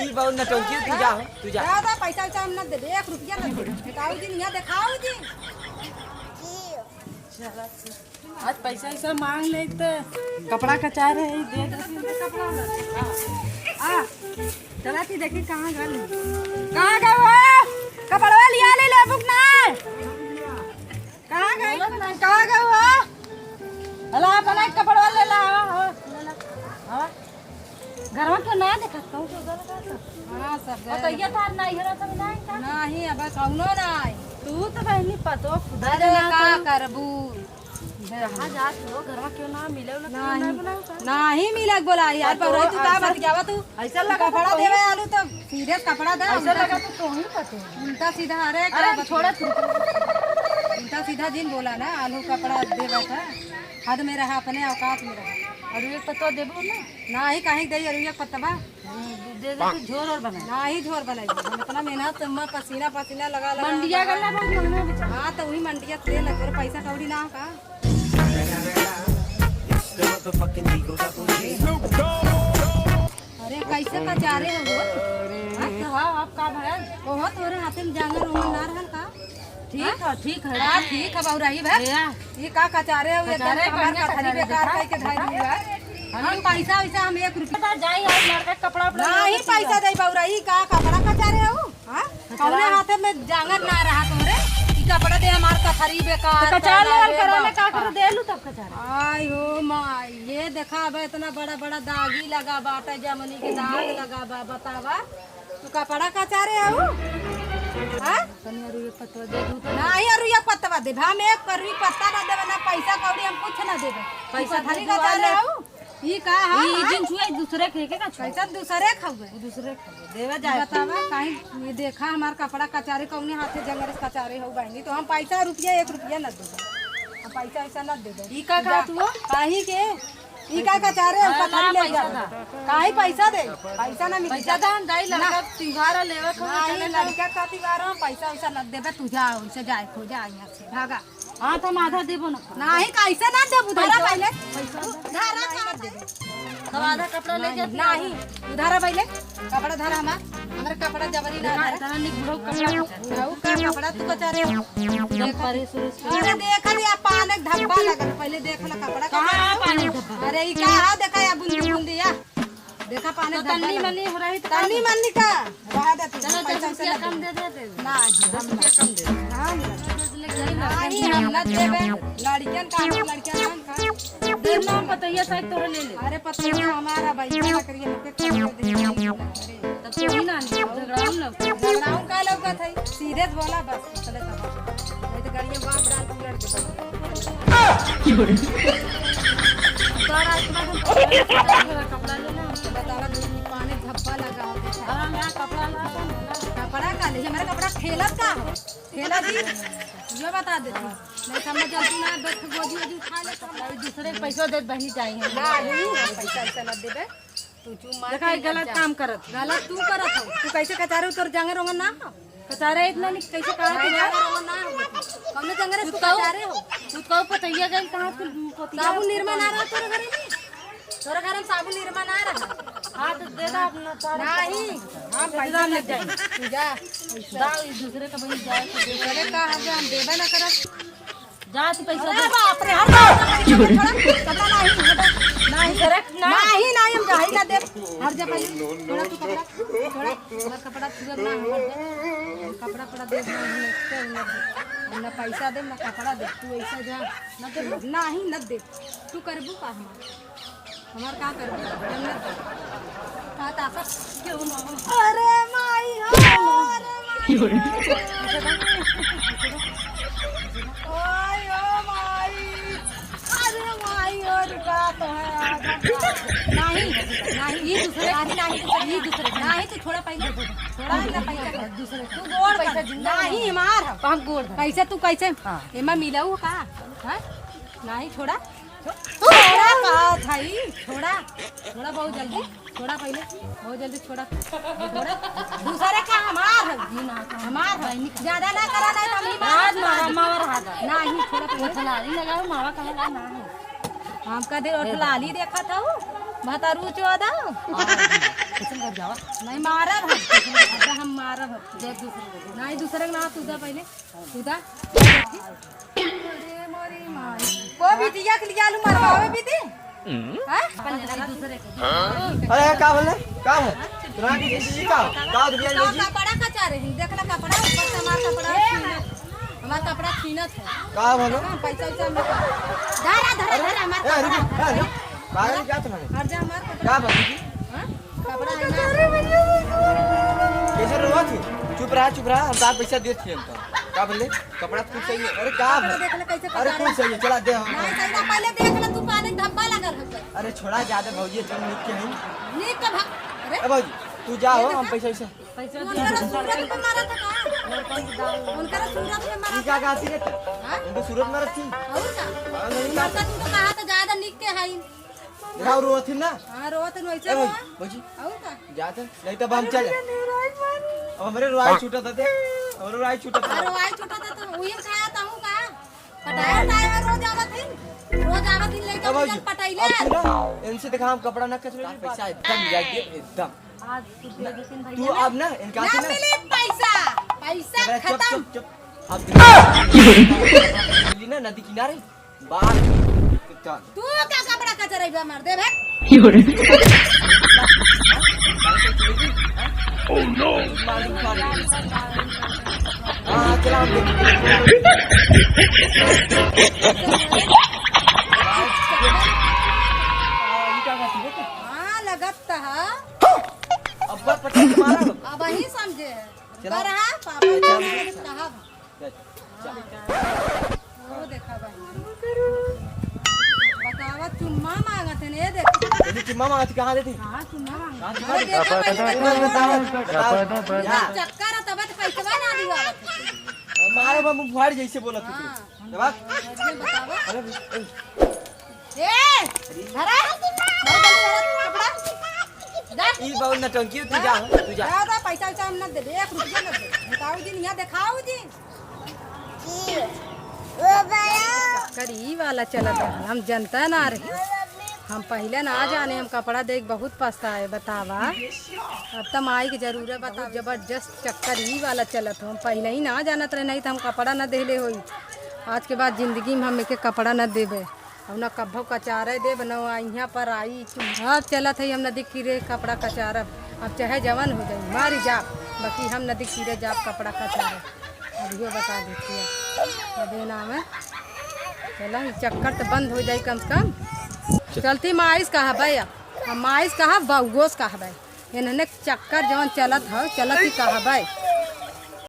ई बहुत नटंकी तू जा ज्यादा पैसा वैसा हम न दे 1 रुपया न दे दिखाओ जी यहाँ दिखाओ जी आज पैसा ऐसा मांग ले तो कपड़ा कचा रहे दे दे कपड़ा आ चला थी देखी कहाँ गए वो कपड़वा लिया ले ले बुक ना कहाँ गए वो अला बना कपड़ा ले ला घर में क्यों ना देखा कहूँ तो उधर का हाँ सब तो ये था नहीं हरा सब नहीं नहीं अब कौनो नहीं तू तो बहनी पतो खुदा अरे का करबू जहाँ जात हो घर में क्यों ना मिले लोग नहीं बनाओ नहीं मिलक बोला यार पर तू का बात जावा तू ऐसा लगा कपड़ा देवे आलू तो सीधे कपड़ा दे ऐसा लगा तो ही पते उल्टा सीधा अरे छोड़ा उल्टा सीधा जिन बोला ना आलू कपड़ा देवा था हद में रहा अपने औकात में रहा और एक पत्ता देबो ना नहीं कहीं गई और एक पत्ता दे दे झोर और बना नहीं झोर बनाई हम इतना मेहनत में पसीना पसीना लगा मंडिया गला बहुत महंगा बेचा हाँ तो वही मंडिया ले लग और पैसा कौड़ी ना का अरे कैसे कचारे हो हाँ आप का भैया बहुत तोरे हाथे में जांगर उमर ना रहल का ठीक है ठीक है बाबू रही भाई ये का कचारे हो एकदम हमार का थाली बेकार कह के धाई दिया हम पैसा वैसा हम 1 रुपया जाई और लड़का कपड़ा नहीं पैसा दे बाबू रही का कपड़ा कचारे हो हां कौने हाथे में जांगर ना रहा तोरे ई कपड़ा दे हमार का थाली बेकार कचार लेवल कराने का कर दे लू तब कचार आई हो माई ये देखा अब इतना बड़ा बड़ा दागी लगा बाटा जमनी के दाग लगा बा बतावा तू कपड़ा कचारे हो हां ये पत्ता दे दूं तो नहीं अरुया पत्ता दे हम 1 करी पत्ता ना देवे ना पैसा कौड़ी हम कुछ ना देवे पैसा थाली का ले ई का हां ई जिन छुए दूसरे के का पैसा दूसरे खावे दूसरे देवे जाए बतावा काहे ये देखा हमार कपड़ा कचारे कौने हाथे जंगल कचारे हो बहनी तो हम पैसा रुपया 1 रुपया ना देवे हम पैसा ऐसा ना देवे ई का तू काहे के ई का कचारे हम पता ले जा काहे पैसा दे पैसा ना मिल पैसा दान दाई लड़का तिवारा लेवे नहीं लड़का का तिवारा हम पैसा वैसा ना देवे तू जा उनसे जाए खो जा यहां से भागा हां तो हम आधा देबो ना नहीं कैसे ना देबू धरा पहले धरा ना देबे सब आधा कपड़ा ले जा नहीं उधारा पहले कपड़ा धरा हमारे कपड़ा जबरी ना धरा तना निक बुढ़ो कपड़ा औ का कपड़ा तू कचारे एकदम परे सुरेश अरे देख लिया पाने धब्बा लगल पहले देख ल कपड़ा कहां पानी धब्बा अरे ई का हा देखा या बूंदी बूंदी या देखा पाने धब्बा तन्नी मनी हो रही तन्नी मन्नी का रहा दे तू चलो पैसा चलो से कम दे दे ना हम कम दे नहीं हम ना देवे लड़कियन का लड़कियन का देव नाम बताइए साइड तोरे ले ले अरे पता नहीं हमारा भाई क्या करिए लोग के कर दे तब तो ही ना झगड़ा हम लोग झगड़ाऊं का लोग का था सीधे बोला बस चले तब नहीं तो गाड़ियां बाप डाल के लड़के कपड़ा ले ना बतावा पानी धब्बा लगा हो और हम यहाँ कपड़ा ला कपड़ा का ले हमारा कपड़ा खेलत का हो खेला जी ये बता देती नहीं तो हम जल्दी ना बैठ गोदी गोदी उठा ले कपड़ा दूसरे के पैसा दे बही चाहिए नहीं पैसा ऐसा ना देबे तू चुप मार देखा गलत काम करत गलत तू करत हो तू कैसे कचारे उतर जांगर होंगे ना कचारे इतना नहीं कैसे कहा जांगर होंगे ना हमने जांगर तू कचारे हो तू कहो पतैया गई कहां से पतिया साबुन निर्मा ना रहा तोरे घरे में तोरे घर में साबुन निर्मा ना रहा हां तो दे दा अपना नहीं हां पैसा ले जाए तू जा दाव दूसरे का बही जाए तो दूसरे का हम देबे ना करत जा तू पैसा अरे बाप रे हर बात कपड़ा नहीं करेक्ट नहीं हम जाही ना दे हर जा पहले थोड़ा तू कपड़ा थोड़ा हमार कपड़ा छुए ना हमर कपड़ा पड़ा दे ना पैसा दे ना कपड़ा दे तू ऐसा जा ना दे नहीं न दे तू करबू का हमार का करबू का ताकत क्यों ना अरे माई अरे ओय ओ माई अरे माई और का तो है नहीं ये दूसरे नहीं तो थोड़ा पैसा दे थोड़ा ना पैसा दूसरे तू गोड़ पैसा नहीं मार हम गोड़ पैसा तू कैसे एमा मिलाऊ का हां नहीं थोड़ा थोड़ा का थाई थोड़ा बहुत जल्दी थोड़ा पहले बहुत जल्दी थोड़ा दूसरे का हमार ज्यादा ना करा नहीं तो हम मावा रहा नहीं थोड़ा पहले लाली लगाओ मावा कहा ना है हम का दे और लाली देखा था वो महतारू चौदा जावा नहीं मारब हम हम मारब देख दूसरे नहीं दूसरे ना तुदा पहले तुदा अरे मोरी माई को बिटिया के लिए आलू मरवावे बिटी हां दूसरे अरे का बोले का हो तुरा की जी का दुनिया में जी कपड़ा कचा रहे देखला कपड़ा ऊपर से हमार कपड़ा हमार कपड़ा छीनत है का बोलो पैसा वैसा में धरा धरा हमार अरे पागल क्या तुम्हारे हर जा हमार क्या बात जी कपड़ा है ना कैसे रोवा तू चुप रहा हम तार पैसा दे थे हम तो का बोले कपड़ा कुछ सही है अरे का देख ले कैसे अरे कुछ सही है चला दे हम नहीं सही ना पहले देख ले तू पानी धब्बा लगल है अरे छोड़ा ज्यादा भौजी तुम निक के हैं नीक का भाग अरे ए भौजी तू जाओ हम पैसा उनका सूरत पे मारा था का उनका सूरत पे मारा क्या कहती है हां उनको सूरत में रखी और का नहीं माता तू तो कहा था ज्यादा नीक के हाई देखा रो थी ना हां रोत न ए वैसे भौजी और का जाते नहीं तो हम चले अब हमारे रोई छूटा था और रोई छूटा था अरे वाई छोटा था तो उही खाया ता हूं का पटाया टाइम रोज आवत दिन लेके मुझे पटाइले अब तू ना इनसे देखा हम कपड़ा ना कचरे पैसा एकदम जाएगी एकदम आज दे देतिन तू भैया अब ना इनका ना ना मिले पैसा चुप खत्म चुप अब ना नदी किनारे बाहर चल तू क्या कपड़ा कचराई मार दे भाई ओह नो हां चला हम हां लगत है अब बस पटक के मारा अब ही समझे चला। कर हां पापा ने कहा चल वो देखा भाई बतावा चुम्मा मांगत है ये देख ये चिम्मा मांगती कहां देती हां चुम्मा कहां मांगत बताओ चक्कर तब तो पैसा ना दिवावत मारे बम बुहाड़ जैसे बोला तू जवाब बतावा अरे ए धरा कपड़ा जा ई बहुत नटंकी तू जा ज्यादा पैसा वैसा हम न दे 1 रुपया न दे बताओ जी यहाँ दिखाओ जी करी वाला चलत है हम जनता ना रहे हम पहले ना जाने हम कपड़ा देख बहुत पछताए बतावा अब तो माई की जरूरत बताओ जबरदस्त चक्कर ही वाला चलत हो हम पहले ही ना जानत रहे नहीं तो हम कपड़ा न देले होई आज के बाद जिंदगी में हम एक कपड़ा न देबे अब न कभो कचारे देब न यहाँ पर आई अब चलत है हम नदी कीरे कपड़ा कचारब अब चाहे जवन हो जाए मारी जाप बाकी हम नदी कीरे जाप कपड़ा कचारब अब यो बता देती देना में चला चक्कर तो बंद हो जाए कम से कम चलती माइस कहा भाई हम माइस कहा बहुगोश कहा भाई इन्होंने चक्कर जवन चलत हो चलत ही कहा भाई